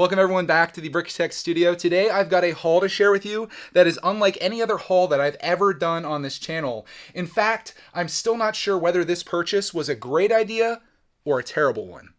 Welcome everyone back to the brickitect studio. Today I've got a haul to share with you that is unlike any other haul that I've ever done on this channel. In fact, I'm still not sure whether this purchase was a great idea or a terrible one.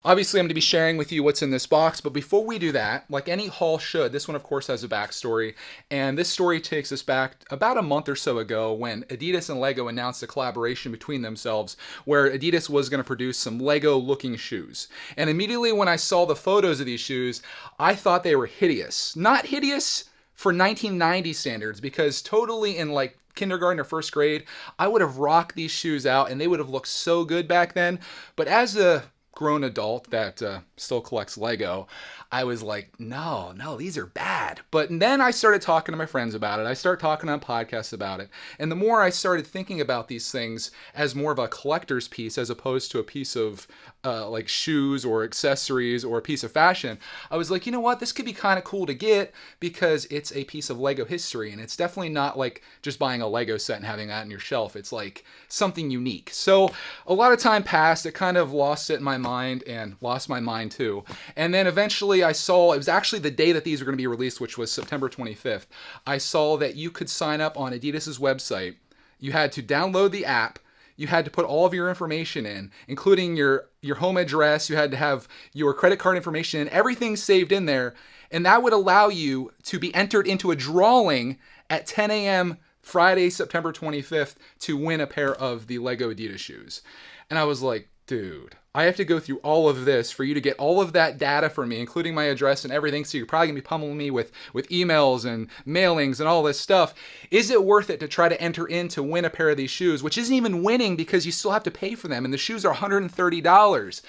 Obviously, I'm going to be sharing with you what's in this box, but before we do that, like any haul should, this one of course has a backstory, and this story takes us back about a month or so ago when Adidas and LEGO announced a collaboration between themselves where Adidas was going to produce some LEGO-looking shoes. And immediately when I saw the photos of these shoes, I thought they were hideous. Not hideous for 1990 standards, because totally in like kindergarten or first grade, I would have rocked these shoes out and they would have looked so good back then. But as a grown adult that still collects Lego, I was like, no, these are bad. But then I started talking to my friends about it. I started talking on podcasts about it. And the more I started thinking about these things as more of a collector's piece as opposed to a piece of like shoes or accessories or a piece of fashion, I was like, you know what? This could be kind of cool to get because it's a piece of Lego history. And it's definitely not like just buying a Lego set and having that on your shelf. It's like something unique. So a lot of time passed. It kind of lost it in my mind and lost my mind too. And then eventually I saw, it was actually the day that these were going to be released, which was September 25th. I saw that you could sign up on Adidas's website. You had to download the app. You had to put all of your information in, including your home address. You had to have your credit card information and everything saved in there. And that would allow you to be entered into a drawing at 10 a.m. Friday, September 25th to win a pair of the Lego Adidas shoes. And I was like, dude, I have to go through all of this for you to get all of that data from me, including my address and everything. So you're probably gonna be pummeling me with emails and mailings and all this stuff. Is it worth it to try to enter in to win a pair of these shoes, which isn't even winning because you still have to pay for them and the shoes are $130.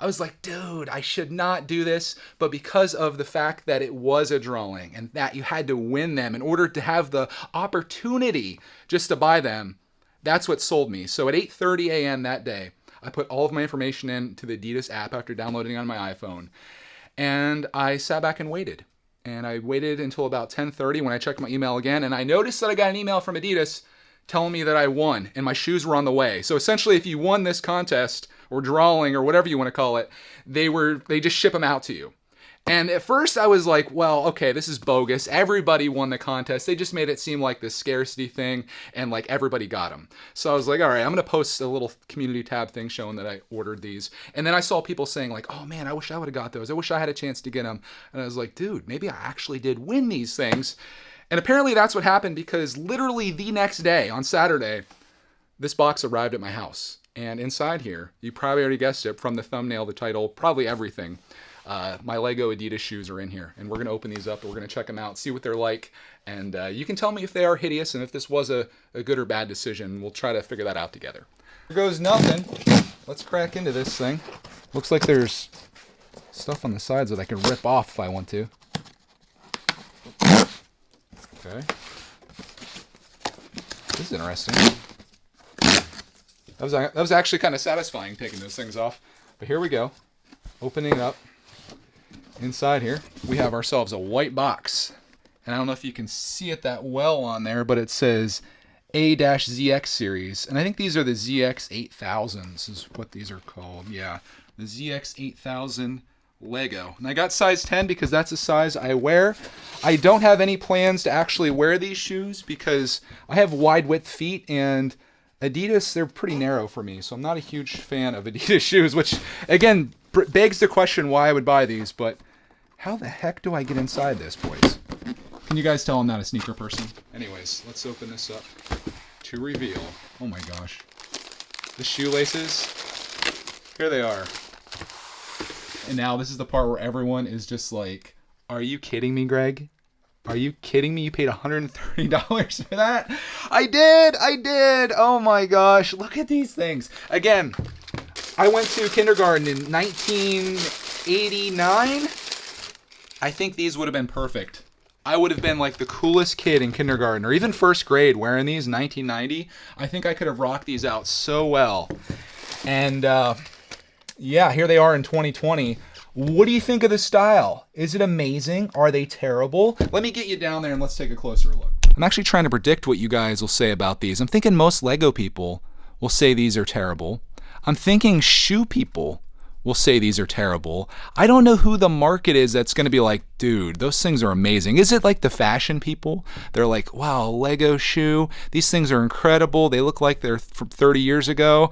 I was like, dude, I should not do this. But because of the fact that it was a drawing and that you had to win them in order to have the opportunity just to buy them, that's what sold me. So at 8:30 a.m. that day, I put all of my information into the Adidas app after downloading it on my iPhone. And I sat back and waited. And I waited until about 10:30 when I checked my email again. And I noticed that I got an email from Adidas telling me that I won and my shoes were on the way. So essentially, if you won this contest or drawing or whatever you want to call it, they just ship them out to you. And at first I was like, well, okay, this is bogus. Everybody won the contest. They just made it seem like this scarcity thing and like everybody got them. So I was like, all right, I'm going to post a little community tab thing showing that I ordered these. And then I saw people saying like, oh man, I wish I would have got those. I wish I had a chance to get them. And I was like, dude, maybe I actually did win these things. And apparently that's what happened because literally the next day on Saturday, this box arrived at my house. And inside here, you probably already guessed it from the thumbnail, the title, probably everything. My Lego Adidas shoes are in here, and we're going to open these up, and we're going to check them out, see what they're like, and you can tell me if they are hideous and if this was a good or bad decision. We'll try to figure that out together. Here goes nothing. Let's crack into this thing. Looks like there's stuff on the sides that I can rip off if I want to. Okay. This is interesting. That was actually kind of satisfying taking those things off. But here we go. Opening it up. Inside here, we have ourselves a white box. And I don't know if you can see it that well on there, but it says A-ZX series. And I think these are the ZX8000s is what these are called. Yeah, the ZX8000 LEGO. And I got size 10 because that's the size I wear. I don't have any plans to actually wear these shoes because I have wide width feet and Adidas, they're pretty narrow for me. So I'm not a huge fan of Adidas shoes, which again begs the question why I would buy these, but how the heck do I get inside this, boys? Can you guys tell I'm not a sneaker person? Anyways, let's open this up to reveal. Oh my gosh. The shoelaces. Here they are. And now this is the part where everyone is just like, are you kidding me, Greg? Are you kidding me? You paid $130 for that? I did. Oh my gosh. Look at these things. Again, I went to kindergarten in 1989. I think these would have been perfect. I would have been like the coolest kid in kindergarten or even first grade wearing these in 1990. I think I could have rocked these out so well. And yeah, here they are in 2020. What do you think of the style? Is it amazing? Are they terrible? Let me get you down there and let's take a closer look. I'm actually trying to predict what you guys will say about these. I'm thinking most Lego people will say these are terrible. I'm thinking shoe people will say these are terrible. I don't know who the market is that's going to be like, dude, those things are amazing. Is it like the fashion people? They're like, wow, Lego shoe. These things are incredible. They look like they're from 30 years ago.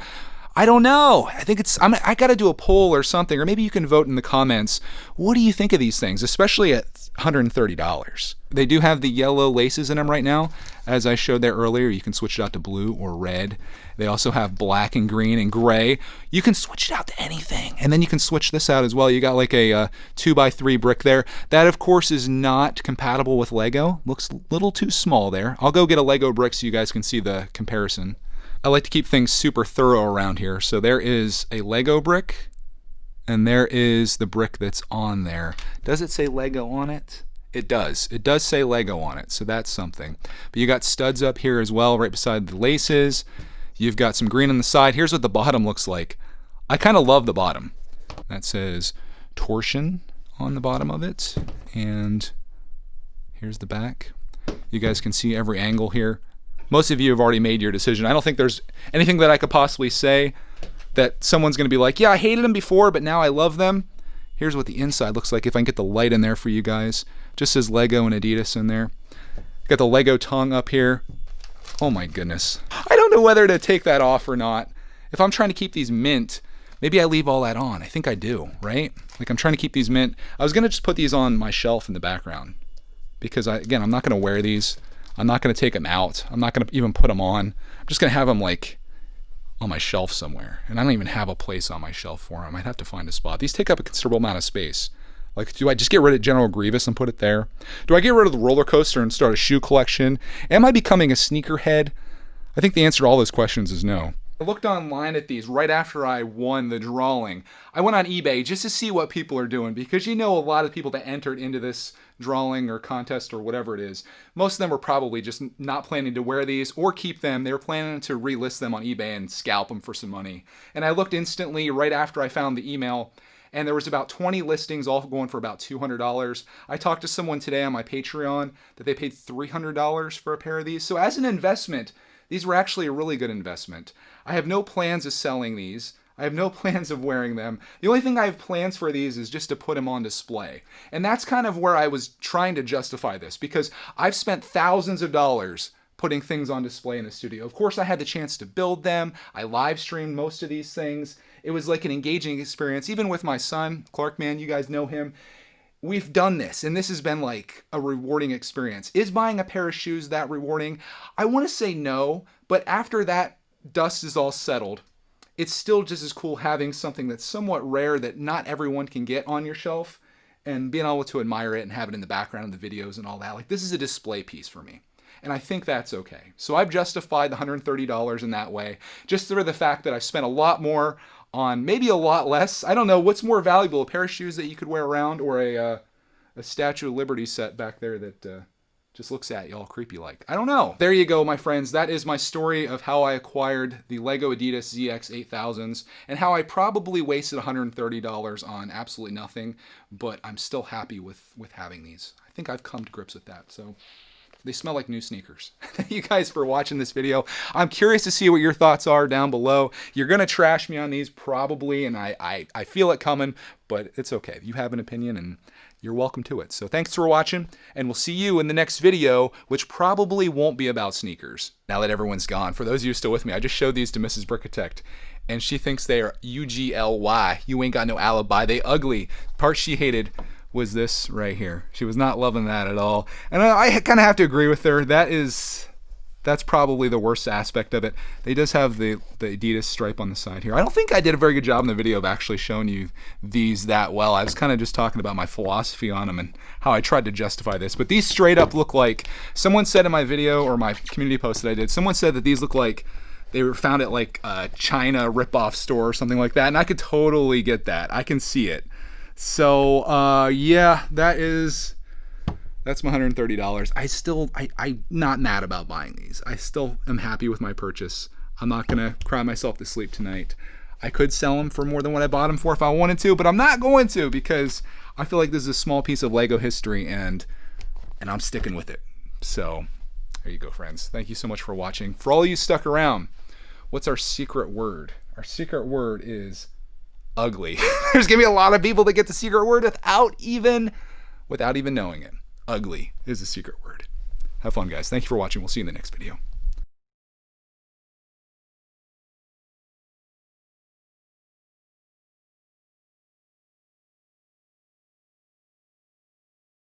I don't know. I think I got to do a poll or something, or maybe you can vote in the comments. What do you think of these things, especially at $130? They do have the yellow laces in them right now. As I showed there earlier, you can switch it out to blue or red. They also have black and green and gray. You can switch it out to anything. And then you can switch this out as well. You got like a 2x3 brick there. That, of course, is not compatible with Lego. Looks a little too small there. I'll go get a Lego brick so you guys can see the comparison. I like to keep things super thorough around here. So there is a Lego brick, and there is the brick that's on there. Does it say Lego on it? It does. It does say Lego on it, so that's something. But you got studs up here as well, right beside the laces. You've got some green on the side. Here's what the bottom looks like. I kind of love the bottom. That says torsion on the bottom of it. And here's the back. You guys can see every angle here. Most of you have already made your decision. I don't think there's anything that I could possibly say that someone's going to be like, yeah, I hated them before, but now I love them. Here's what the inside looks like if I can get the light in there for you guys. Just says Lego and Adidas in there. Got the Lego tongue up here. Oh my goodness. I don't know whether to take that off or not. If I'm trying to keep these mint, maybe I leave all that on. I think I do, right? Like I'm trying to keep these mint. I was going to just put these on my shelf in the background because again, I'm not going to wear these. I'm not going to take them out. I'm not going to even put them on. I'm just going to have them like on my shelf somewhere. And I don't even have a place on my shelf for them. I'd have to find a spot. These take up a considerable amount of space. Like, do I just get rid of General Grievous and put it there? Do I get rid of the roller coaster and start a shoe collection? Am I becoming a sneakerhead? I think the answer to all those questions is no. I looked online at these right after I won the drawing. I went on eBay just to see what people are doing because you know a lot of people that entered into this drawing or contest or whatever it is, most of them were probably just not planning to wear these or keep them. They were planning to relist them on eBay and scalp them for some money. And I looked instantly right after I found the email, and there was about 20 listings all going for about $200. I talked to someone today on my Patreon that they paid $300 for a pair of these. So as an investment, these were actually a really good investment. I have no plans of selling these. I have no plans of wearing them. The only thing I have plans for these is just to put them on display. And that's kind of where I was trying to justify this because I've spent thousands of dollars putting things on display in the studio. Of course, I had the chance to build them. I live streamed most of these things. It was like an engaging experience. Even with my son, Clark, man, you guys know him. We've done this, and this has been like a rewarding experience. Is buying a pair of shoes that rewarding? I want to say no, but after that dust is all settled, it's still just as cool having something that's somewhat rare that not everyone can get on your shelf and being able to admire it and have it in the background of the videos and all that. Like, this is a display piece for me. And I think that's okay. So I've justified the $130 in that way, just through the fact that I've spent a lot more on maybe a lot less. I don't know, what's more valuable, a pair of shoes that you could wear around or a Statue of Liberty set back there that just looks at you all creepy like. I don't know. There you go, my friends. That is my story of how I acquired the LEGO Adidas ZX8000s and how I probably wasted $130 on absolutely nothing, but I'm still happy with having these. I think I've come to grips with that. So they smell like new sneakers. Thank you guys for watching this video. I'm curious to see what your thoughts are down below. You're going to trash me on these probably, and I feel it coming, but it's okay. You have an opinion, and you're welcome to it. So thanks for watching, and we'll see you in the next video, which probably won't be about sneakers. Now that everyone's gone, for those of you still with me, I just showed these to Mrs. Brickitect, and she thinks they are UGLY. You ain't got no alibi. They ugly. Part she hated was this right here. She was not loving that at all. And I kind of have to agree with her. That's probably the worst aspect of it. They does have the Adidas stripe on the side here. I don't think I did a very good job in the video of actually showing you these that well. I was kind of just talking about my philosophy on them and how I tried to justify this. But these straight up look like, someone said in my video or my community post that I did, someone said that these look like they were found at like a China ripoff store or something like that. And I could totally get that. I can see it. So yeah, that's my $130. I'm not mad about buying these. I still am happy with my purchase. I'm not gonna cry myself to sleep tonight. I could sell them for more than what I bought them for if I wanted to, but I'm not going to because I feel like this is a small piece of Lego history and I'm sticking with it. So there you go, friends. Thank you so much for watching. For all of you stuck around, what's our secret word? Our secret word is ugly. There's gonna be a lot of people that get the secret word without even knowing it. Ugly is the secret word. Have fun, guys. Thank you for watching. We'll see you in the next video.